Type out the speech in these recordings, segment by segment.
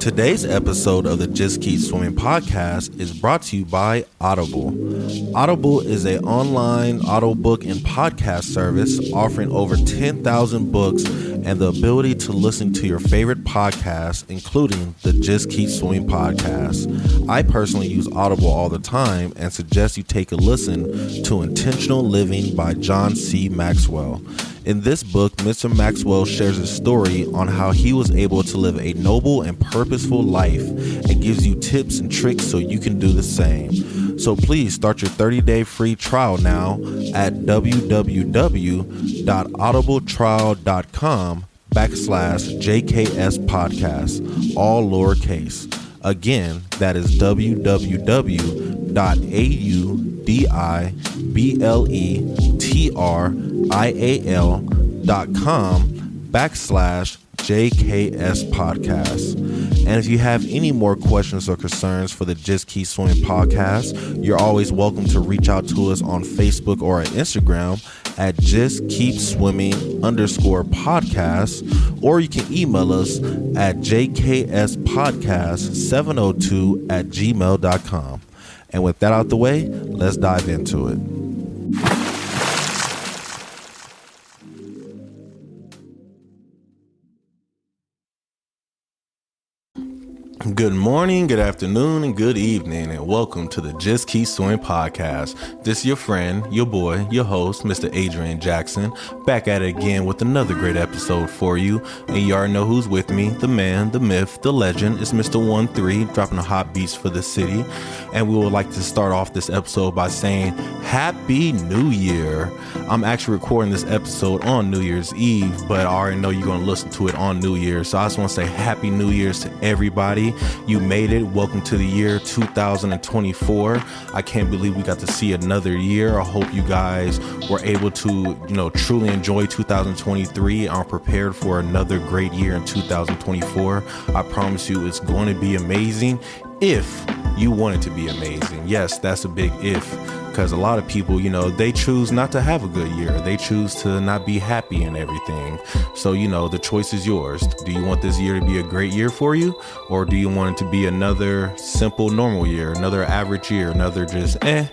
Today's episode of the Just Keep Swimming podcast is brought to you by Audible. Audible is an online audiobook and podcast service offering over 10,000 books and the ability to listen to your favorite podcasts, including the Just Keep Swimming podcast. I personally use Audible all the time and suggest you take a listen to Intentional Living by John C. Maxwell. In this book, Mr. Maxwell shares his story on how he was able to live a noble and purposeful life and gives you tips and tricks so you can do the same. So please start your 30-day free trial now at www.audibletrial.com/JKS podcast, all lowercase. Again, that is www.audibletrial.com/JKS podcast. And if you have any more questions or concerns for the Just Keep Swimming podcast, you're always welcome to reach out to us on Facebook or at Instagram at Just Keep Swimming _podcast, or you can email us at jkspodcast702@gmail.com. And with that out the way, let's dive into it. Good morning, good afternoon, and good evening, and welcome to the Just Keep Swimming podcast. This is your friend, your boy, your host, Mr. Adrian Jackson, back at it again with another great episode for you. And you already know who's with me, the man, the myth, the legend. It's Mr. 13, dropping the hot beats for the city. And we would like to start off this episode by saying Happy New Year. I'm actually recording this episode on New Year's Eve, but I already know you're going to listen to it on New Year's. So I just want to say Happy New Year's to everybody. You made it. Welcome to the year 2024. I can't believe we got to see another year. I hope you guys were able to, truly enjoy 2023. I'm prepared for another great year in 2024. I promise you it's going to be amazing if you want it to be amazing. Yes, that's a big if. Because a lot of people, they choose not to have a good year. They choose to not be happy and everything. So, the choice is yours. Do you want this year to be a great year for you? Or do you want it to be another simple, normal year, another average year, another just or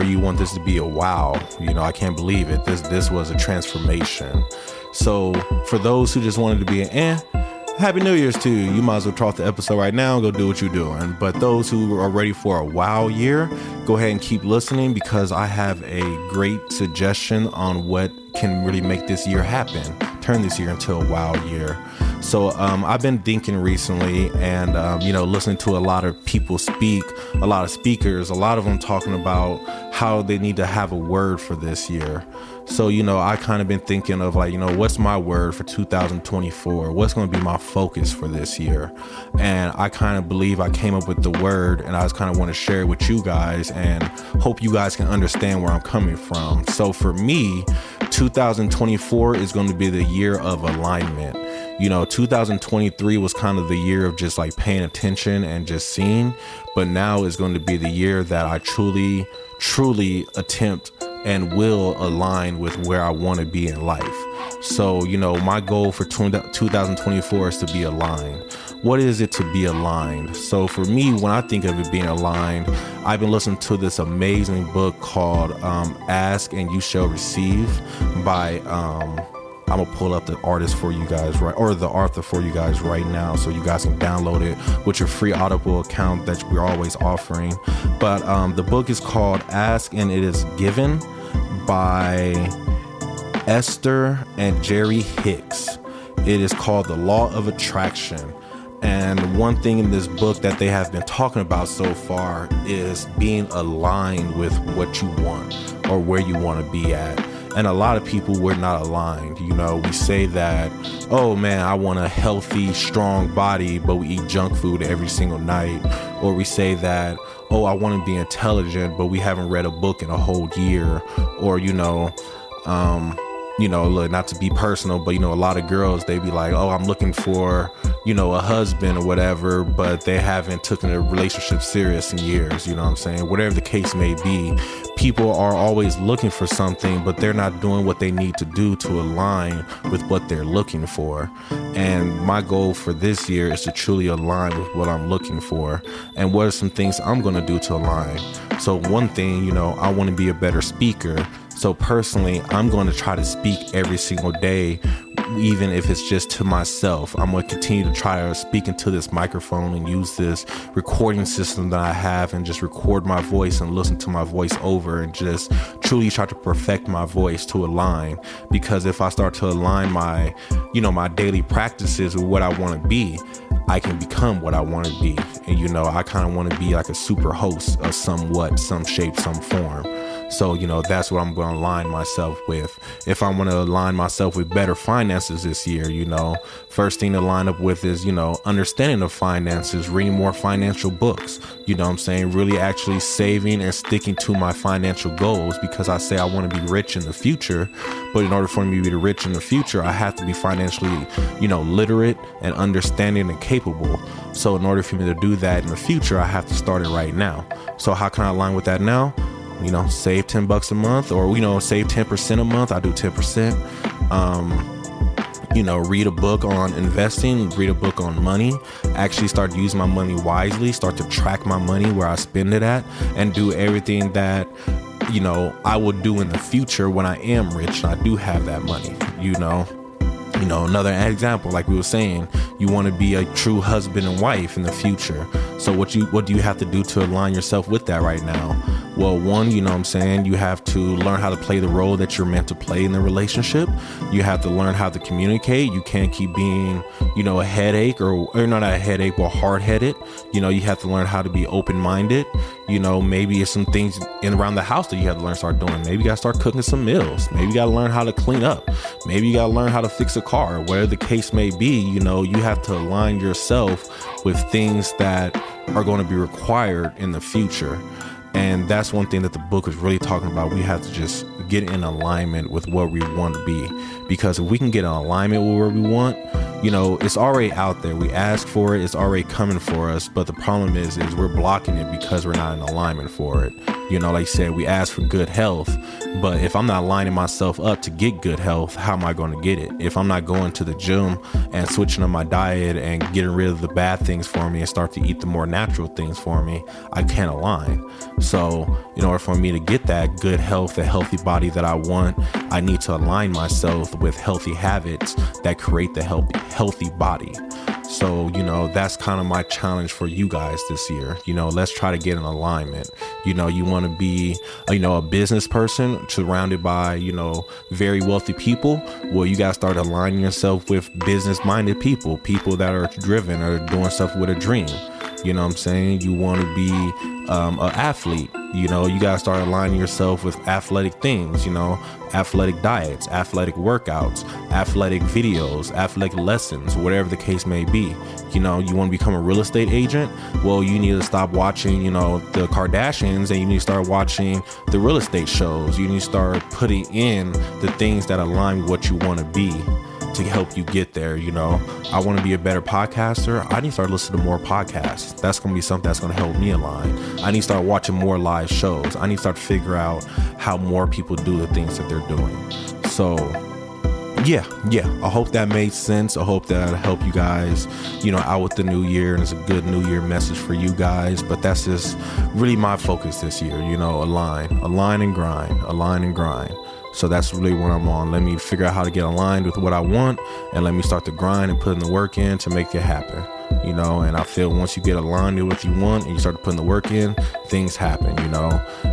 you want this to be a wow. I can't believe it. This was a transformation. So for those who just wanted to be an Happy New Year's to you. You might as well turn off the episode right now and go do what you're doing. But those who are ready for a wow year, go ahead and keep listening because I have a great suggestion on what can really make this year happen. Turn this year into a wow year. So I've been thinking recently and, listening to a lot of people speak, a lot of speakers, a lot of them talking about how they need to have a word for this year. So, I kind of been thinking of what's my word for 2024? What's going to be my focus for this year? And I kind of believe I came up with the word and I just kind of want to share it with you guys and hope you guys can understand where I'm coming from. So for me, 2024 is going to be the year of alignment. 2023 was kind of the year of just paying attention and just seeing, but now is going to be the year that I truly attempt and will align with where I want to be in life. So, my goal for 2024 is to be aligned. What is it to be aligned? So for me, when I think of it being aligned, I've been listening to this amazing book called Ask and You Shall Receive by I'm gonna pull up the artist for you guys, or the author for you guys right now, so you guys can download it with your free Audible account that we're always offering. But the book is called Ask and It Is Given by Esther and Jerry Hicks. It is called The Law of Attraction. And one thing in this book that they have been talking about so far is being aligned with what you want or where you want to be at. And a lot of people, we're not aligned. We say that, oh man, I want a healthy, strong body, but we eat junk food every single night. Or we say that, oh, I want to be intelligent, but we haven't read a book in a whole year. Or, look, not to be personal, but, a lot of girls, they be like, oh, I'm looking for, a husband or whatever, but they haven't taken a relationship serious in years, you know what I'm saying? Whatever the case may be, people are always looking for something, but they're not doing what they need to do to align with what they're looking for. And my goal for this year is to truly align with what I'm looking for. And what are some things I'm going to do to align? So one thing, I want to be a better speaker. So personally, I'm going to try to speak every single day, even if it's just to myself. I'm going to continue to try to speak into this microphone and use this recording system that I have and just record my voice and listen to my voice over and just truly try to perfect my voice to align. Because if I start to align my, my daily practices with what I want to be, I can become what I want to be. And, I kind of want to be like a super host of some shape, some form. So, that's what I'm going to align myself with. If I want to align myself with better finances this year, first thing to line up with is, understanding of finances, reading more financial books, really actually saving and sticking to my financial goals, because I say I want to be rich in the future. But in order for me to be rich in the future, I have to be financially, literate and understanding and capable. So in order for me to do that in the future, I have to start it right now. So how can I align with that now? Save $10 a month, or, save 10% a month. I do 10%. Read a book on investing, read a book on money, actually start using my money wisely, start to track my money, where I spend it at, and do everything that, I would do in the future when I am rich and I do have that money, Another example, like we were saying, you want to be a true husband and wife in the future. So what do you have to do to align yourself with that right now? Well, one, you have to learn how to play the role that you're meant to play in the relationship. You have to learn how to communicate. You can't keep being, a headache or not a headache, but hard-headed. You have to learn how to be open-minded. Maybe it's some things around the house that you have to learn to start doing. Maybe you got to start cooking some meals. Maybe you got to learn how to clean up. Maybe you got to learn how to fix a car. Whatever the case may be, you have to align yourself with things that are going to be required in the future. And that's one thing that the book is really talking about. We have to just get in alignment with what we want to be. Because if we can get in alignment with where we want, it's already out there. We ask for it. It's already coming for us. But the problem is we're blocking it because we're not in alignment for it. Like you said, we ask for good health. But if I'm not lining myself up to get good health, how am I going to get it? If I'm not going to the gym and switching up my diet and getting rid of the bad things for me and start to eat the more natural things for me, I can't align. So in order for me to get that good health, the healthy body that I want, I need to align myself with healthy habits that create the healthy body. So, that's kind of my challenge for you guys this year. Let's try to get in alignment. You want to be, a business person surrounded by, very wealthy people. Well, you got to start aligning yourself with business-minded people that are driven or doing stuff with a dream. You know what I'm saying? You want to be an athlete. You got to start aligning yourself with athletic things, athletic diets, athletic workouts, athletic videos, athletic lessons, whatever the case may be. You want to become a real estate agent. Well, you need to stop watching, the Kardashians, and you need to start watching the real estate shows. You need to start putting in the things that align with what you want to be to help you get there. I want to be a better podcaster. I need to start listening to more podcasts. That's going to be something that's going to help me align. I need to start watching more live shows. I need to start to figure out how more people do the things that they're doing. So yeah, I hope that made sense. I hope that helped you guys, out with the new year, and it's a good new year message for you guys. But that's just really my focus this year, align and grind. So that's really what I'm on. Let me figure out how to get aligned with what I want, and let me start to grind and put in the work in to make it happen. And I feel once you get aligned with what you want and you start putting the work in, things happen.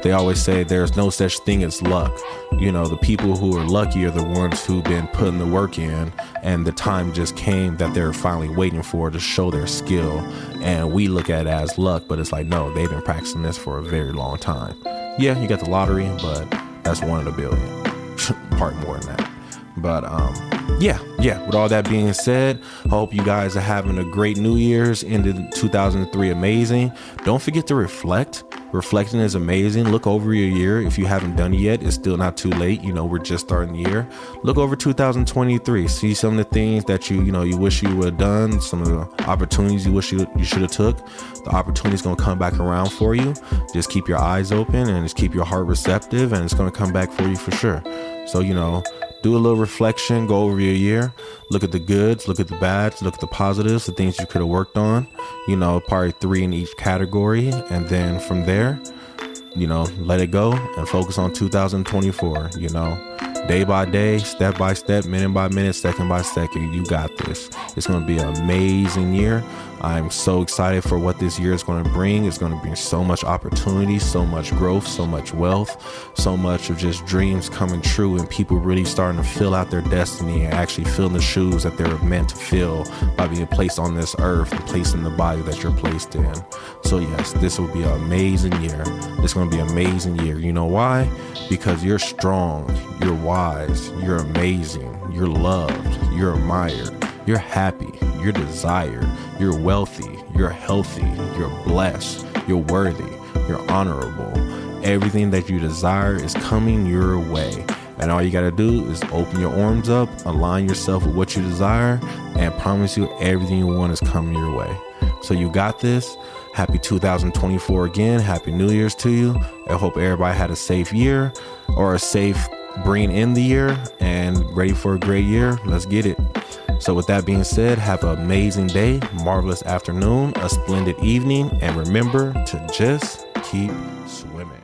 They always say there's no such thing as luck. The people who are lucky are the ones who've been putting the work in, and the time just came that they're finally waiting for to show their skill. And we look at it as luck, but it's like, no, they've been practicing this for a very long time. Yeah, you got the lottery, but that's 1 in a billion. Part more than that. But yeah, with all that being said, I hope you guys are having a great New Year's, ended 2003 amazing. Don't forget to reflect. reflecting is amazing. Look over your year. If you haven't done it yet, it's still not too late. We're just starting the year. Look over 2023. See some of the things that you wish you would have done, some of the opportunities you wish you should have took. The opportunity's going to come back around for you. Just keep your eyes open and just keep your heart receptive, and it's going to come back for you for sure. So, do a little reflection, go over your year, look at the goods, look at the bads, look at the positives, the things you could have worked on, probably 3 in each category. And then from there, let it go and focus on 2024, day by day, step by step, minute by minute, second by second. You got this. It's going to be an amazing year. I'm so excited for what this year is going to bring. It's going to bring so much opportunity, so much growth, so much wealth, so much of just dreams coming true, and people really starting to fill out their destiny and actually fill the shoes that they're meant to fill by being placed on this earth and placed in the body that you're placed in. So yes, this will be an amazing year. It's going to be an amazing year. You know why? Because you're strong, you're wise, you're amazing, you're loved, you're admired, you're happy, you're desired, you're wealthy, you're healthy, you're blessed, you're worthy, you're honorable. Everything that you desire is coming your way. And all you got to do is open your arms up, align yourself with what you desire, and promise you everything you want is coming your way. So you got this. Happy 2024 again. Happy New Year's to you. I hope everybody had a safe year, or a safe bringing in the year, and ready for a great year. Let's get it. So with that being said, have an amazing day, marvelous afternoon, a splendid evening, and remember to just keep swimming.